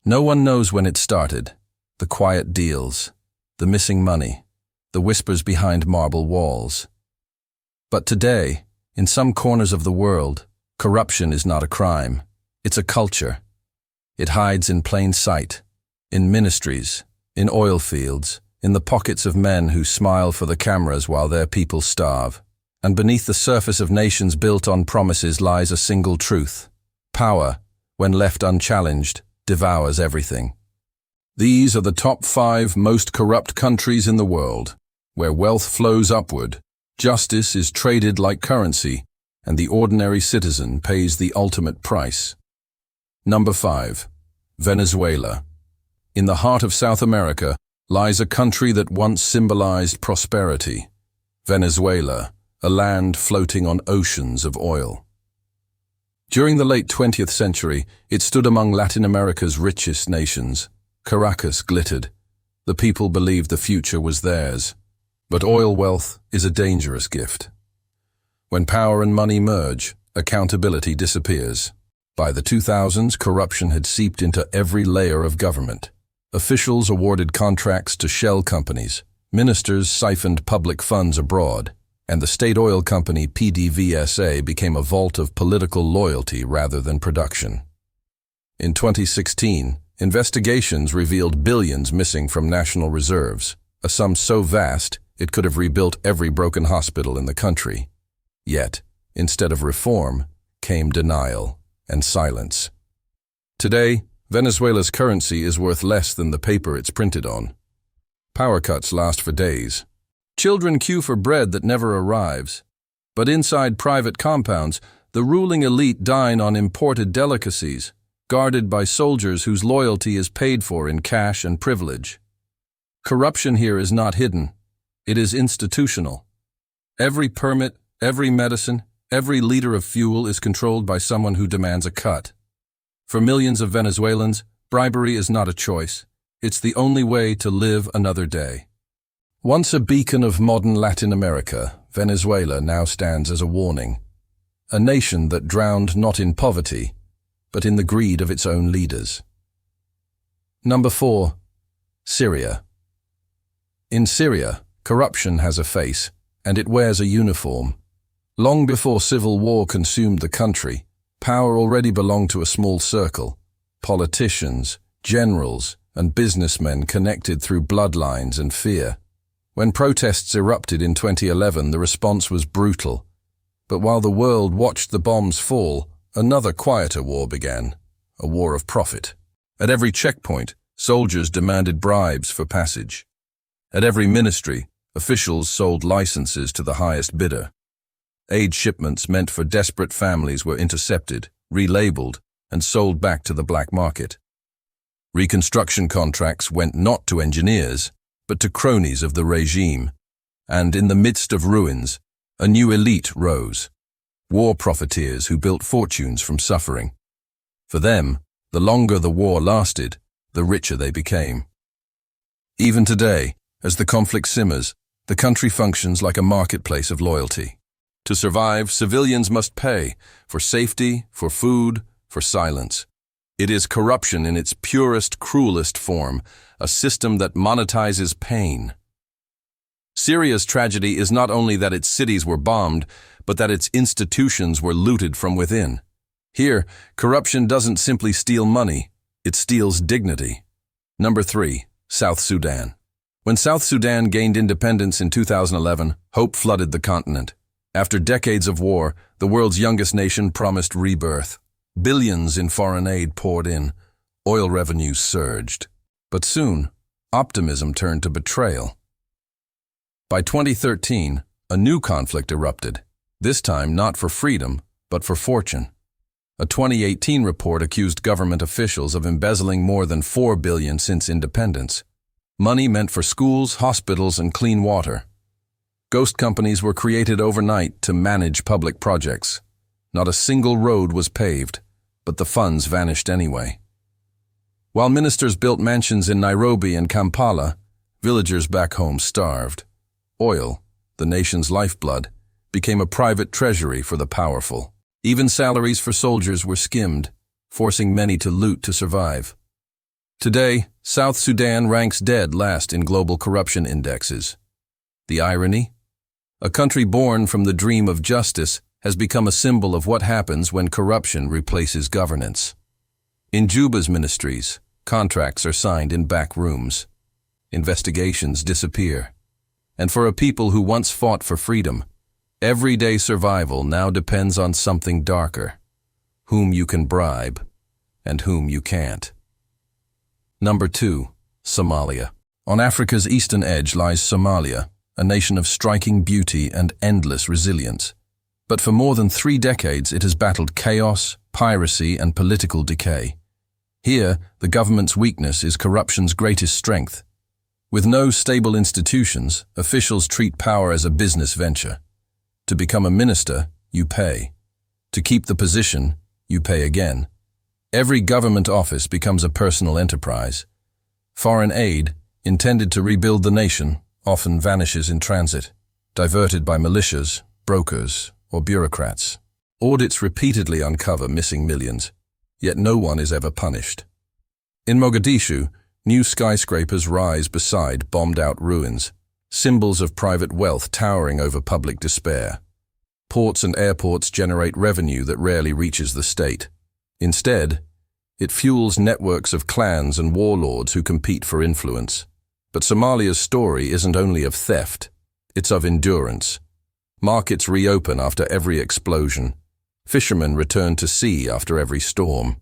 No one knows when it started. The quiet deals, the missing money, the whispers behind marble walls. But today, in some corners of the world, corruption is not a crime. It's a culture. It hides in plain sight, in ministries, in oil fields, in the pockets of men who smile for the cameras while their people starve. And beneath the surface of nations built on promises lies a single truth. Power, when left unchallenged, devours everything. These are the top 5 most corrupt countries in the world, where wealth flows upward, justice is traded like currency, and the ordinary citizen pays the ultimate price. Number 5. Venezuela. In the heart of South America lies a country that once symbolized prosperity. Venezuela, a land floating on oceans of oil. During the late 20th century, it stood among Latin America's richest nations. Caracas glittered. The people believed the future was theirs. But oil wealth is a dangerous gift. When power and money merge, accountability disappears. By the 2000s, corruption had seeped into every layer of government. Officials awarded contracts to shell companies, ministers siphoned public funds abroad, and the state oil company PDVSA became a vault of political loyalty rather than production. In 2016, investigations revealed billions missing from national reserves, a sum so vast it could have rebuilt every broken hospital in the country. Yet, instead of reform, came denial and silence. Today, Venezuela's currency is worth less than the paper it's printed on. Power cuts last for days. Children queue for bread that never arrives. But inside private compounds, the ruling elite dine on imported delicacies, guarded by soldiers whose loyalty is paid for in cash and privilege. Corruption here is not hidden. It is institutional. Every permit, every medicine, every liter of fuel is controlled by someone who demands a cut. For millions of Venezuelans, bribery is not a choice. It's the only way to live another day. Once a beacon of modern Latin America, Venezuela now stands as a warning. A nation that drowned not in poverty, but in the greed of its own leaders. Number 4. Syria. In Syria, corruption has a face, and it wears a uniform. Long before civil war consumed the country, power already belonged to a small circle. Politicians, generals, and businessmen connected through bloodlines and fear. When protests erupted in 2011, the response was brutal. But while the world watched the bombs fall, another quieter war began, a war of profit. At every checkpoint, soldiers demanded bribes for passage. At every ministry, officials sold licenses to the highest bidder. Aid shipments meant for desperate families were intercepted, relabeled, and sold back to the black market. Reconstruction contracts went not to engineers, but to cronies of the regime. And in the midst of ruins, a new elite rose. War profiteers who built fortunes from suffering. For them, the longer the war lasted, the richer they became. Even today, as the conflict simmers, the country functions like a marketplace of loyalty. To survive, civilians must pay for safety, for food, for silence. It is corruption in its purest, cruelest form, a system that monetizes pain. Syria's tragedy is not only that its cities were bombed, but that its institutions were looted from within. Here, corruption doesn't simply steal money, it steals dignity. Number 3. South Sudan. When South Sudan gained independence in 2011, hope flooded the continent. After decades of war, the world's youngest nation promised rebirth. Billions in foreign aid poured in. Oil revenues surged. But soon, optimism turned to betrayal. By 2013, a new conflict erupted, this time not for freedom, but for fortune. A 2018 report accused government officials of embezzling more than $4 billion since independence. Money meant for schools, hospitals, and clean water. Ghost companies were created overnight to manage public projects. Not a single road was paved, but the funds vanished anyway. While ministers built mansions in Nairobi and Kampala, villagers back home starved. Oil, the nation's lifeblood, became a private treasury for the powerful. Even salaries for soldiers were skimmed, forcing many to loot to survive. Today, South Sudan ranks dead last in global corruption indexes. The irony? A country born from the dream of justice has become a symbol of what happens when corruption replaces governance. In Juba's ministries, contracts are signed in back rooms. Investigations disappear. And for a people who once fought for freedom, everyday survival now depends on something darker: whom you can bribe and whom you can't. Number 2. Somalia. On Africa's eastern edge lies Somalia, a nation of striking beauty and endless resilience. But for more than 3 decades it has battled chaos, piracy, and political decay. Here, the government's weakness is corruption's greatest strength. With no stable institutions, officials treat power as a business venture. To become a minister, you pay. To keep the position, you pay again. Every government office becomes a personal enterprise. Foreign aid, intended to rebuild the nation, often vanishes in transit, diverted by militias, brokers, or bureaucrats. Audits repeatedly uncover missing millions, yet no one is ever punished. In Mogadishu, new skyscrapers rise beside bombed-out ruins, symbols of private wealth towering over public despair. Ports and airports generate revenue that rarely reaches the state. Instead, it fuels networks of clans and warlords who compete for influence. But Somalia's story isn't only of theft, it's of endurance. Markets reopen after every explosion. Fishermen return to sea after every storm.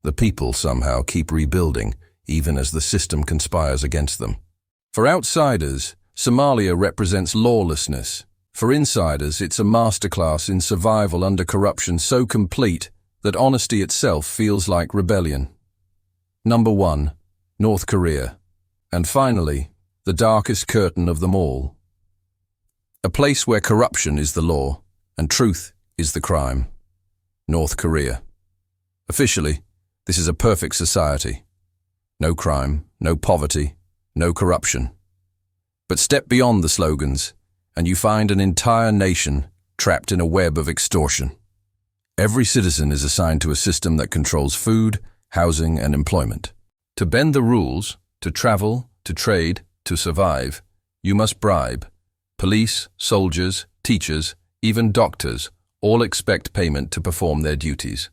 The people somehow keep rebuilding, even as the system conspires against them. For outsiders, Somalia represents lawlessness. For insiders, it's a masterclass in survival under corruption so complete that honesty itself feels like rebellion. Number 1. North Korea. And finally, the darkest curtain of them all. A place where corruption is the law and truth is the crime. North Korea. Officially, this is a perfect society. No crime, no poverty, no corruption. But step beyond the slogans, and you find an entire nation trapped in a web of extortion. Every citizen is assigned to a system that controls food, housing, and employment. To bend the rules, to travel, to trade, to survive, you must bribe. Police, soldiers, teachers, even doctors all expect payment to perform their duties.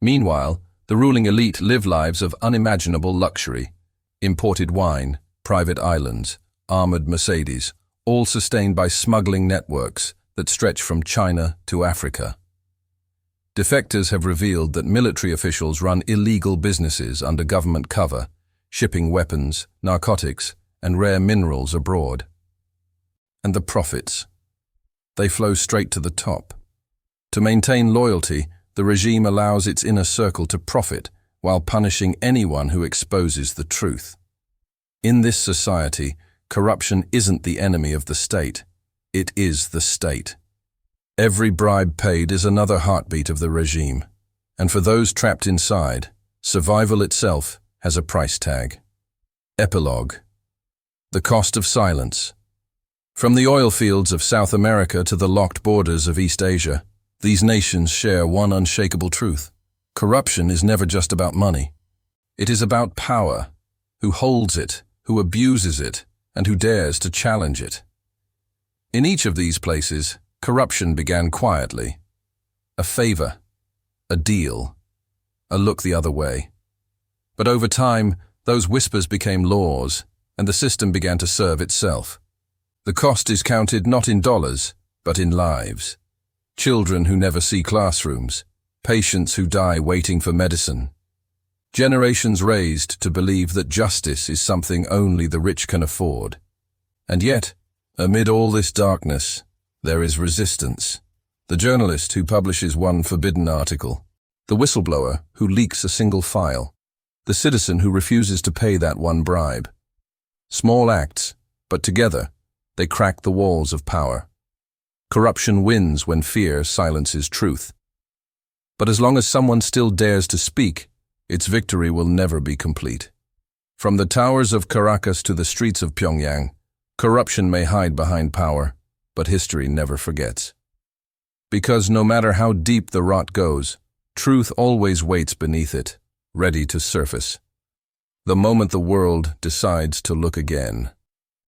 Meanwhile, the ruling elite live lives of unimaginable luxury. Imported wine, private islands, armored Mercedes, all sustained by smuggling networks that stretch from China to Africa. Defectors have revealed that military officials run illegal businesses under government cover, shipping weapons, narcotics, and rare minerals abroad. And the profits. They flow straight to the top. To maintain loyalty, the regime allows its inner circle to profit while punishing anyone who exposes the truth. In this society, corruption isn't the enemy of the state. It is the state. Every bribe paid is another heartbeat of the regime. And for those trapped inside, survival itself has a price tag. Epilogue. The cost of silence. From the oil fields of South America to the locked borders of East Asia, these nations share one unshakable truth. Corruption is never just about money. It is about power, who holds it, who abuses it, and who dares to challenge it. In each of these places, corruption began quietly. A favor, a deal, a look the other way. But over time, those whispers became laws, and the system began to serve itself. The cost is counted not in dollars, but in lives. Children who never see classrooms, patients who die waiting for medicine. Generations raised to believe that justice is something only the rich can afford. And yet, amid all this darkness, there is resistance. The journalist who publishes one forbidden article, the whistleblower who leaks a single file, the citizen who refuses to pay that one bribe. Small acts, but together, they crack the walls of power. Corruption wins when fear silences truth. But as long as someone still dares to speak, its victory will never be complete. From the towers of Caracas to the streets of Pyongyang, corruption may hide behind power, but history never forgets. Because no matter how deep the rot goes, truth always waits beneath it, ready to surface. the moment the world decides to look again.